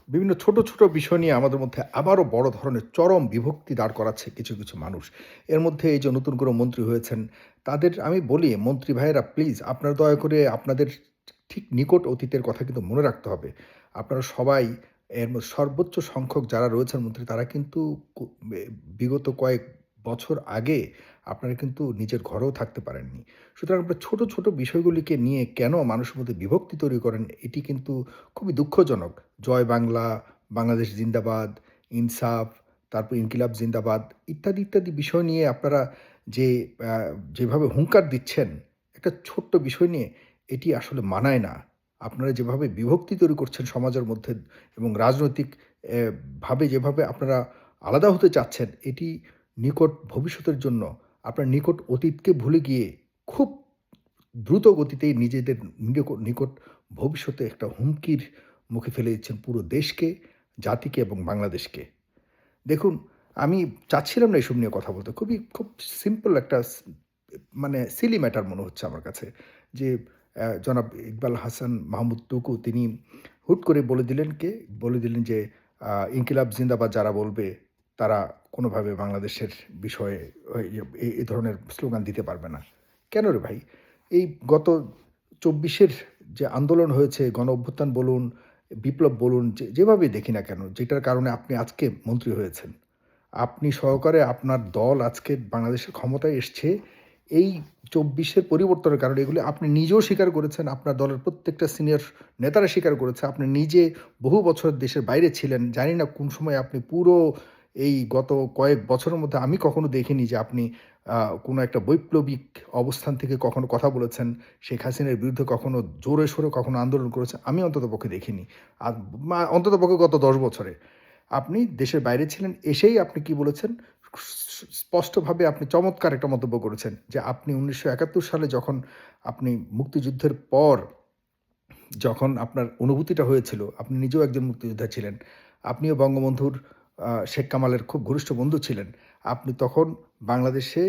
বিভিন্ন ছোট, ছোট বিষয় নিয়ে আমাদের মধ্যে আবারও বড় ধরনের চরম বিভক্তি দাঁড় করাচ্ছে কিছু, কিছু মানুষ। এর মধ্যে এই যে নতুন করে মন্ত্রী হয়েছেন, তাদের আমি বলি মন্ত্রী ভাইয়েরা প্লিজ আপনারা দয়া করে আপনাদের ঠিক নিকট অতীতের কথা কিন্তু মনে রাখতে হবে। আপনারা সবাই সর্বোচ্চ সংখ্যক যারা রয়েছেন মন্ত্রী তারা কিন্তু কু বে বিগত কয়েক বছর আগে আপনারা কিন্তু নিজের ঘরেও থাকতে পারেননি। সুতরাং আপনারা ছোট, ছোট বিষয়গুলিকে নিয়ে কেন মানুষের মধ্যে বিভক্তি তৈরি করেন এটি কিন্তু খুবই দুঃখজনক। জয় বাংলা, বাংলাদেশ জিন্দাবাদ, ইনসাফ, তারপর ইনকিলাব জিন্দাবাদ ইত্যাদি, ইত্যাদি বিষয় নিয়ে আপনারা যে আ যেভাবে হুঙ্কার দিচ্ছেন, একটা ছোট্ট বিষয় নিয়ে এটি আসলে মানায় না। আপনারা যেভাবে বিভক্তি তৈরি করছেন সমাজের মধ্যে এবং রাজনৈতিক ভাবে যেভাবে আপনারা আলাদা হতে চাচ্ছেন, এটি নিকট ভবিষ্যতের জন্য আপনার নিকট অতীতকে ভুলে গিয়ে খুব দ্রুত গতিতেই নিজেদের নিকট ভবিষ্যতে একটা হুমকির মুখে ফেলে দিচ্ছেন পুরো দেশকে, জাতিকে এবং বাংলাদেশকে। দেখুন, আমি চাচ্ছিলাম না এসব নিয়ে কথা বলতে। খুব সিম্পল একটা মানে সিলি ম্যাটার মনে হচ্ছে আমার কাছে। যে জনাব ইকবাল হাসান মাহমুদ টুকু তিনি হুট করে বলে দিলেন যে, আ ইনকিলাব জিন্দাবাদ যারা বলবে তারা কোনোভাবে বাংলাদেশের বিষয়ে এই ধরনের স্লোগান দিতে পারবে না। কেন রে ভাই? এই গত ২৪ এর যে আন্দোলন হয়েছে, গণ-অভ্যুত্থান বলুন, বিপ্লব বলুন, যেভাবেই দেখি না কেন, যেটার কারণে আপনি আজকে মন্ত্রী হয়েছেন। আপনি সহকারে আপনার দল আজকে বাংলাদেশের ক্ষমতায় এসছে এই ২৪ এর পরিবর্তনের কারণে এগুলি আপনি নিজেও স্বীকার করেছেন, আপনার দলের প্রত্যেকটা সিনিয়র নেতারা স্বীকার করেছে। আপনি নিজে বহু বছর দেশের বাইরে ছিলেন। জানি না কোন সময় আপনি পুরো এই গত কয়েক বছরের মধ্যে আমি কখনো দেখিনি যে আপনি কোনো একটা বৈপ্লবিক অবস্থান থেকে কখনো কথা বলেছেন, শেখ হাসিনার বিরুদ্ধে কখনো জোরে সোরে কখনো আন্দোলন করেছেন। আমি অন্ততপক্ষে দেখিনি। আর অন্ততপক্ষে গত ১০ বছরে। আপনি দেশের বাইরে ছিলেন, এসেই আপনি কি বলেছেন? স্পষ্টভাবে আপনি চমৎকার একটা মন্তব্য করেছেন যে, আপনি ১৯৭১ সালে যখন আপনি মুক্তিযুদ্ধের পর যখন আপনার অনুভূতিটা হয়েছিল, আপনি নিজেও একজন মুক্তিযোদ্ধা ছিলেন। আপনিও বঙ্গবন্ধুর শেখ কামালের খুব ঘনিষ্ঠ বন্ধু ছিলেন। আপনি তখন বাংলাদেশে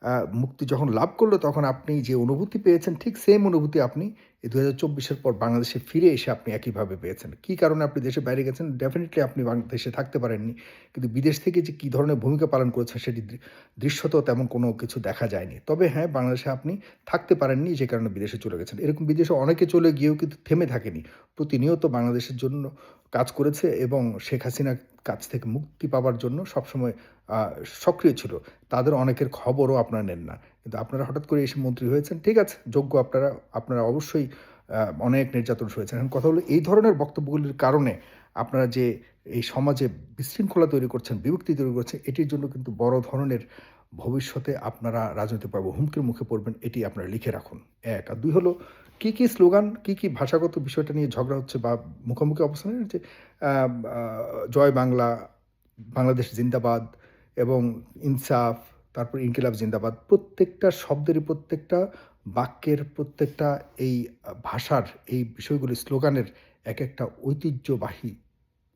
আ মুক্তি যখন লাভ করল, তখন আপনি যে অনুভূতি পেয়েছেন, ঠিক সেম অনুভূতি আপনি এই ২০২৪ এর পর বাংলাদেশে ফিরে এসে আপনি একইভাবে পেয়েছেন। কি কারণে আপনি দেশের বাইরে গেছেন? ডেফিনিটলি আপনি দেশে থাকতে পারেননি। কিন্তু বিদেশ থেকে যে কি ধরনের ভূমিকা পালন করেছেন, সেটি দৃশ্যত তেমন কোনো কিছু দেখা যায়নি। তবে হ্যাঁ, বাংলাদেশে আপনি থাকতে পারেননি, যে কারণে বিদেশে চলে গেছেন। এরকম বিদেশে অনেকে চলে গিয়েও কিন্তু থেমে থাকেনি। প্রতিনিয়ত বাংলাদেশের জন্য কাজ করেছে এবং শেখ হাসিনার কাছ থেকে মুক্তি পাবার জন্য সবসময় আ সক্রিয় ছিল। তাদের অনেকের খবরও আপনারা নেন না। কিন্তু আপনারা হঠাৎ করে এসে মন্ত্রী হয়েছেন, ঠিক আছে, যোগ্য আপনারা, আপনারা অবশ্যই অনেক নির্যাতন সয়েছেন। এখন কথা হলো এই ধরনের বক্তব্যগুলির কারণে আপনারা যে এই সমাজে বিশৃঙ্খলা তৈরি করছেন, বিভক্তি তৈরি করছেন, এটির জন্য কিন্তু বড় ধরনের ভবিষ্যতে আপনারা রাজনৈতিকভাবে হুমকির মুখে পড়বেন, এটি আপনারা লিখে রাখুন। ১ আর ২ হলো কি স্লোগান, কি ভাষাগত বিষয়টা নিয়ে ঝগড়া হচ্ছে বা মুখোমুখি অবস্থানের যে আ আ জয় বাংলা, বাংলাদেশ জিন্দাবাদ এবং ইনসাফ, তারপর ইনকিলাব জিন্দাবাদ। প্রত্যেকটা শব্দেরই, প্রত্যেকটা বাক্যের, প্রত্যেকটা এই ভাষার এই বিষয়গুলি স্লোগানের একেকটা ঐতিহ্যবাহী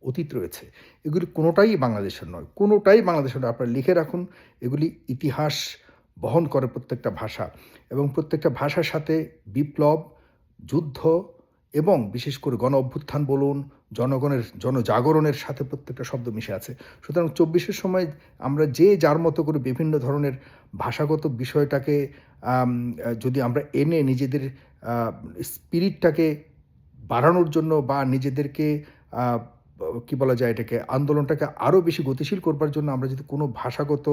অতীত রয়েছে। এগুলি কোনোটাই বাংলাদেশের নয়। কোনোটাই বাংলাদেশের নয়। আপনারা লিখে রাখুন। এগুলি ইতিহাস বহন করে প্রত্যেকটা ভাষা এবং প্রত্যেকটা ভাষার সাথে বিপ্লব, যুদ্ধ এবং বিশেষ করে গণ-অভ্যুত্থান বলুন, জনগণের জনজাগরণের সাথে প্রত্যেকটা শব্দ মিশে আছে। সুতরাং ২৪ এর সময় আমরা যে যার মতো করে বিভিন্ন ধরনের ভাষাগত বিষয়টাকে আম যদি আমরা এনে নিজেদের আ স্পিরিটটাকে বাড়ানোর জন্য বা নিজেদেরকে আ কি বলা যায় এটাকে, আন্দোলনটাকে আরো বেশি গতিশীল করবার জন্য আমরা যদি কোনো ভাষাগত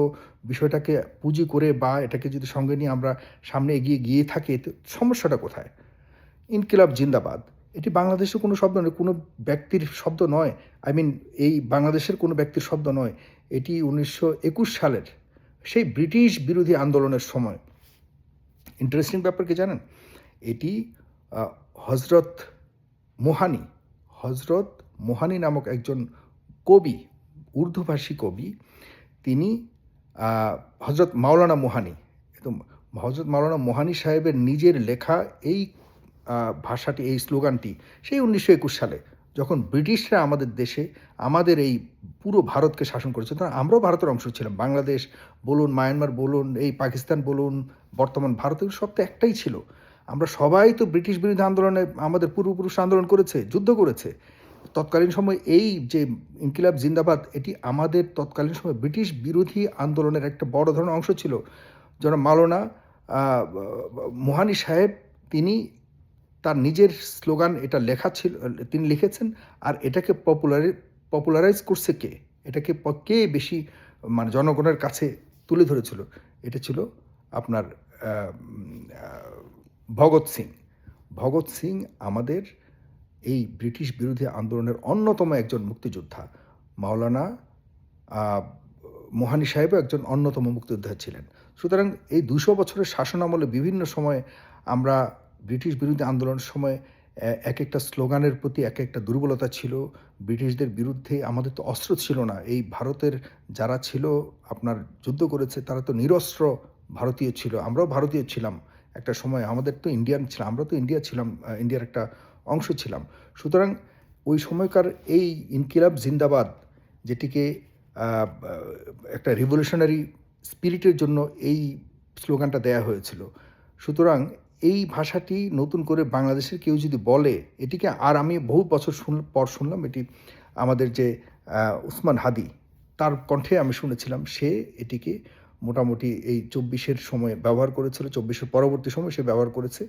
বিষয়টাকে পুঁজি করে বা এটাকে যদি সঙ্গে নিয়ে আমরা সামনে এগিয়ে গিয়ে থাকি, তো সমস্যাটা কোথায়? ইনকিলাব জিন্দাবাদ। এটি বাংলাদেশের কোনো শব্দ নয়, কোনো ব্যক্তির শব্দ নয়। আই মিন এই বাংলাদেশের কোনো ব্যক্তির শব্দ নয়। এটি ১৯২১ সালের সেই ব্রিটিশ বিরোধী আন্দোলনের সময়। ইন্টারেস্টিং ব্যাপার কি জানেন? এটি আ হজরত মোহানি, হজরত মোহানি নামক একজন কবি, উর্দুভাষী কবি, তিনি আ হজরত মাওলানা মোহানি, একদম হজরত মাওলানা মোহানি সাহেবের নিজের লেখা এই আ ভাষাটি, এই স্লোগানটি সেই ১৯২১ সালে যখন ব্রিটিশরা আমাদের দেশে, আমাদের এই পুরো ভারতকে শাসন করেছে, তখন আমরাও ভারতের অংশ ছিলাম। বাংলাদেশ বলুন, মায়ানমার বলুন, এই পাকিস্তান বলুন, বর্তমান ভারত, এগুলো সব তো একটাই ছিল। আমরা সবাই তো ব্রিটিশ বিরোধী আন্দোলনে আমাদের পূর্বপুরুষরা আন্দোলন করেছে, যুদ্ধ করেছে। তৎকালীন সময় এই যে ইনকিলাব জিন্দাবাদ এটি আমাদের তৎকালীন সময় ব্রিটিশ বিরোধী আন্দোলনের একটা বড় ধরনের অংশ ছিল। যেন মাওলানা মুহানি সাহেব তিনি তার নিজের স্লোগান এটা লেখা ছিল, তিনি লিখেছেন। আর এটাকে পপুলারাইজ করছে কে? এটাকে কে বেশি মানে জনগণের কাছে তুলে ধরেছিল? এটা ছিল আপনার ভগৎ সিং। ভগৎ সিং আমাদের এই ব্রিটিশ বিরোধী আন্দোলনের অন্যতম একজন মুক্তিযোদ্ধা। মাওলানা মুহানি সাহেবও একজন অন্যতম মুক্তিযোদ্ধা ছিলেন। সুতরাং এই ২০০ বছরের শাসনামলে বিভিন্ন সময়ে আমরা ব্রিটিশ বিরোধী আন্দোলনের সময় এক একটা স্লোগানের প্রতি এক একটা দুর্বলতা ছিল। ব্রিটিশদের বিরুদ্ধে আমাদের তো অস্ত্র ছিল না। এই ভারতের যারা ছিল আপনার যুদ্ধ করেছে তারা তো নিরস্ত্র ভারতীয় ছিল। আমরাও ভারতীয় ছিলাম একটা সময়। আমাদের তো ইন্ডিয়ান ছিলাম, আমরা তো ইন্ডিয়া ছিলাম, ইন্ডিয়ার একটা অংশ ছিলাম। সুতরাং ওই সময়কার এই ইনকিলাব জিন্দাবাদ যেটিকে একটা রিভলিউশনারি স্পিরিটের জন্য এই স্লোগানটা দেয়া হয়েছিল। সুতরাং এই ভাষাটি নতুন করে বাংলাদেশের কেউ যদি বলে, এটিকে আর আমি বহু বছর পর শুনলাম, এটি আমাদের যে উসমান হাদি তার কণ্ঠে আমি শুনেছিলাম, সে এটিকে মোটামুটি এই ২৪-এর সময় ব্যবহার করেছিল, ২৪-এর পরবর্তী সময় সে ব্যবহার করেছে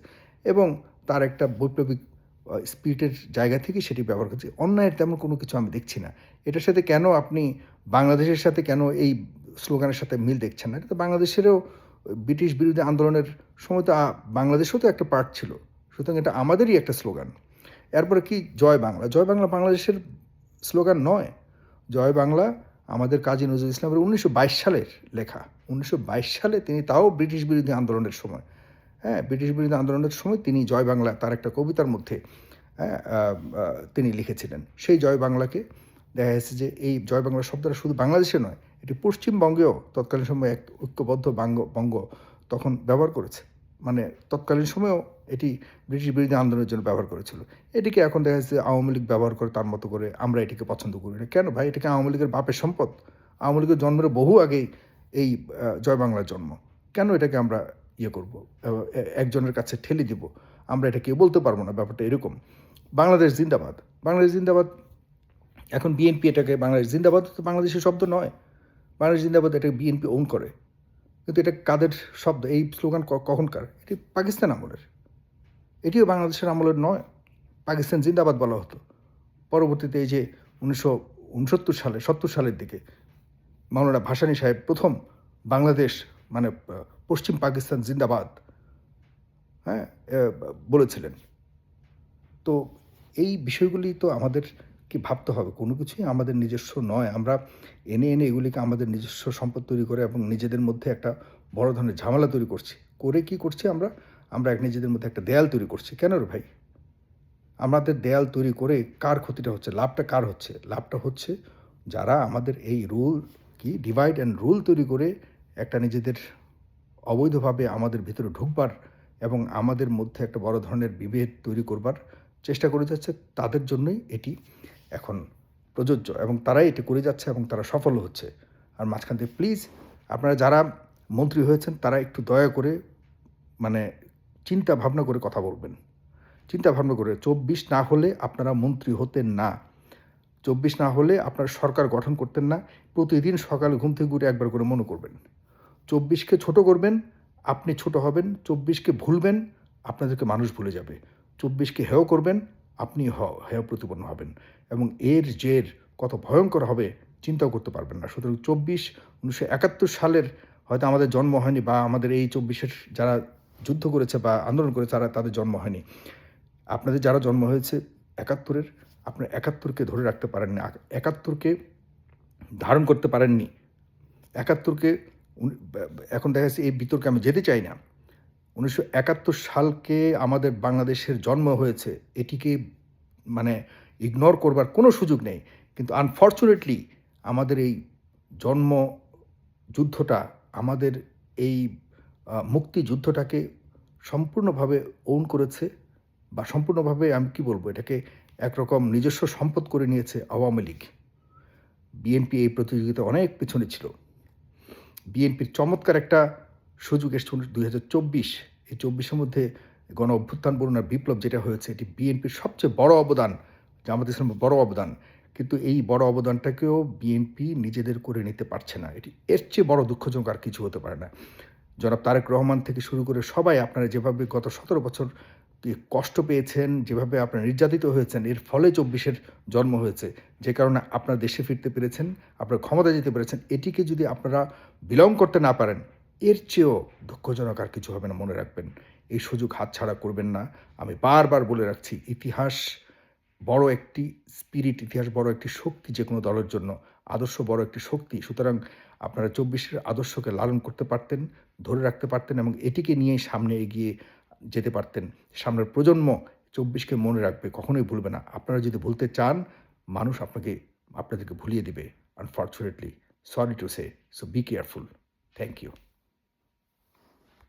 এবং তার একটা বৈপ্লবিক স্পিরিটের জায়গা থেকে সেটি ব্যবহার করছে। অন্যায়ের তেমন কোনো কিছু আমি দেখছি না। এটার সাথে কেন আপনি বাংলাদেশের সাথে কেন এই স্লোগানের সাথে মিল দেখছেন না? এটা তো বাংলাদেশেরও ব্রিটিশ বিরোধী আন্দোলনের সময় তো বাংলাদেশেও তো একটা পার্ট ছিল। সুতরাং এটা আমাদেরই একটা স্লোগান। এরপরে কি জয় বাংলা? জয় বাংলা বাংলাদেশের স্লোগান নয়। জয় বাংলা আমাদের কাজী নজরুল ইসলামের ১৯২২ সালের লেখা। ১৯২২ সালে তিনি, তাও ব্রিটিশ বিরোধী আন্দোলনের সময়, হ্যাঁ, ব্রিটিশ বিরোধী আন্দোলনের সময় তিনি জয় বাংলা তার একটা কবিতার মধ্যে হ্যাঁ তিনি লিখেছিলেন। সেই জয় বাংলাকে দেখা যাচ্ছে যে এই জয় বাংলা শব্দটা শুধু বাংলাদেশে নয়, এটি পশ্চিমবঙ্গেও তৎকালীন সময়ে এক ঐক্যবদ্ধ বঙ্গ তখন ব্যবহার করেছে। মানে তৎকালীন সময়েও এটি ব্রিটিশ বিরোধী আন্দোলনের জন্য ব্যবহার করেছিল। এটিকে এখন দেখা যাচ্ছে আওয়ামী লীগ ব্যবহার করে তার মতো করে। আমরা এটিকে পছন্দ করি না। কেন ভাই? এটাকে আওয়ামী লীগের বাপের সম্পদ। আওয়ামী লীগের জন্মের বহু আগেই এই জয় বাংলার জন্ম। কেন এটাকে আমরা ইয়ে করব, একজনের কাছে ঠেলে দিব? আমরা এটা কেউ বলতে পারবো না। ব্যাপারটা এরকম। বাংলাদেশ জিন্দাবাদ, বাংলাদেশ জিন্দাবাদ, এখন বিএনপি এটাকে বাংলাদেশ জিন্দাবাদ তো বাংলাদেশের শব্দ নয়। বাংলাদেশ জিন্দাবাদ এটাকে বিএনপি ওন করে, কিন্তু এটা কাদের শব্দ? এই স্লোগান কখনকার? এটি পাকিস্তান আমলের। এটিও বাংলাদেশের আমলের নয়। পাকিস্তান জিন্দাবাদ বলা হতো। পরবর্তীতে এই যে ১৯৬৯ সালে ৭০ সালের দিকে মাওলানা ভাসানী সাহেব প্রথম বাংলাদেশ মানে পশ্চিম পাকিস্তান জিন্দাবাদ হ্যাঁ বলেছিলেন। তো এই বিষয়গুলি তো আমাদের কি ভাবতে হবে। কোনো কিছুই আমাদের নিজস্ব নয়। আমরা এনে এগুলিকে আমাদের নিজস্ব সম্পদ তৈরি করে এবং নিজেদের মধ্যে একটা বড় ধরনের ঝামেলা তৈরি করছি। করে কি করছি আমরা? আমরা নিজেদের মধ্যে একটা দেয়াল তৈরি করছি। কেন রে ভাই? আমাদের দেয়াল তৈরি করে কার ক্ষতিটা হচ্ছে? লাভটা কার হচ্ছে? লাভটা হচ্ছে যারা আমাদের এই রুল কি ডিভাইড অ্যান্ড রুল তৈরি করে একটা নিজেদের অবৈধভাবে আমাদের ভিতরে ঢুকবার এবং আমাদের মধ্যে একটা বড় ধরনের বিভেদ তৈরি করবার চেষ্টা করে যাচ্ছে, তাদের জন্যই এটি এখন প্রযোজ্য এবং তারাই এটি করে যাচ্ছে এবং তারা সফল হচ্ছে। আর মাঝখান থেকে প্লিজ আপনারা যারা মন্ত্রী হয়েছেন তারা একটু দয়া করে মানে চিন্তা ভাবনা করে কথা বলবেন। চিন্তা ভাবনা করে ২৪ না হলে আপনারা মন্ত্রী হতেন না। ২৪ না হলে আপনারা সরকার গঠন করতেন না। প্রতিদিন সকালে ঘুম থেকে উঠে একবার করে মনে করবেন। ২৪কে ছোট করবেন, আপনি ছোট হবেন। ২৪কে ভুলবেন, আপনাদেরকে মানুষ ভুলে যাবে। ২৪কে হেয় করবেন, আপনি হেয় প্রতিপন্ন হবেন এবং এর জের কত ভয়ঙ্কর হবে চিন্তাও করতে পারবেন না। সুতরাং ১৯৭১ সালের হয়তো আমাদের জন্ম হয়নি, বা আমাদের এই ২৪-এর যারা যুদ্ধ করেছে বা আন্দোলন করেছে তাদের জন্ম হয়নি। আপনাদের যারা জন্ম হয়েছে ৭১-এর, আপনার ৭১কে ধরে রাখতে পারেননি, ৭১কে ধারণ করতে পারেননি। ৭১কে এখন দেখা যাচ্ছে এই বিতর্কে আমি যেতে চাই না। ১৯৭১ সালকে আমাদের বাংলাদেশের জন্ম হয়েছে, এটিকে মানে ইগনোর করবার কোনো সুযোগ নেই। কিন্তু আনফর্চুনেটলি আমাদের এই জন্ম যুদ্ধটা, আমাদের এই মুক্তিযুদ্ধটাকে সম্পূর্ণভাবে ওন করেছে, বা সম্পূর্ণভাবে আমি কি বলবো, এটাকে একরকম নিজস্ব সম্পদ করে নিয়েছে আওয়ামী লীগ। বিএনপি এই প্রতিযোগিতায় অনেক পেছনে ছিল। বিএনপির চমৎকার একটা সুযোগ এসছে ২০২৪। এই ২৪-এর মধ্যে গণ অভ্যুত্থান বলুন আর বিপ্লব যেটা হয়েছে, এটি বিএনপির সবচেয়ে বড় অবদান, জামায়াত ইসলামের বড় অবদান। কিন্তু এই বড় অবদানটাকেও বিএনপি নিজেদের করে নিতে পারছে না। এর চেয়ে বড় দুঃখজনক আর কিছু হতে পারে না। জনাব তারেক রহমান থেকে শুরু করে সবাই আপনারা যেভাবে গত ১৭ বছর কষ্ট পেয়েছেন, যেভাবে আপনারা নির্যাতিত হয়েছেন, এর ফলে ২৪-এর জন্ম হয়েছে। যে কারণে আপনারা দেশে ফিরতে পেরেছেন, আপনারা ক্ষমতায় যেতে পেরেছেন। এটিকে যদি আপনারা বিলং করতে না পারেন, এর চেয়েও দুঃখজনক আর কিছু হবে না, মনে রাখবেন। এই সুযোগ হাতছাড়া করবেন না। আমি বারবার বলে রাখছি, ইতিহাস বড় একটি স্পিরিট, ইতিহাস বড় একটি শক্তি যেকোনো দলের জন্য। আদর্শ বড় একটি শক্তি। সুতরাং আপনারা ২৪-এর আদর্শকে লালন করতে পারতেন, ধরে রাখতে পারতেন এবং এটিকে নিয়েই সামনে এগিয়ে যেতে পারতেন। সামনের প্রজন্ম ২৪-কে মনে রাখবে, কখনোই ভুলবে না। আপনারা যদি ভুলতে চান, মানুষ আপনাদেরকে ভুলিয়ে দিবে। Unfortunately, sorry to say. So be careful. Thank you.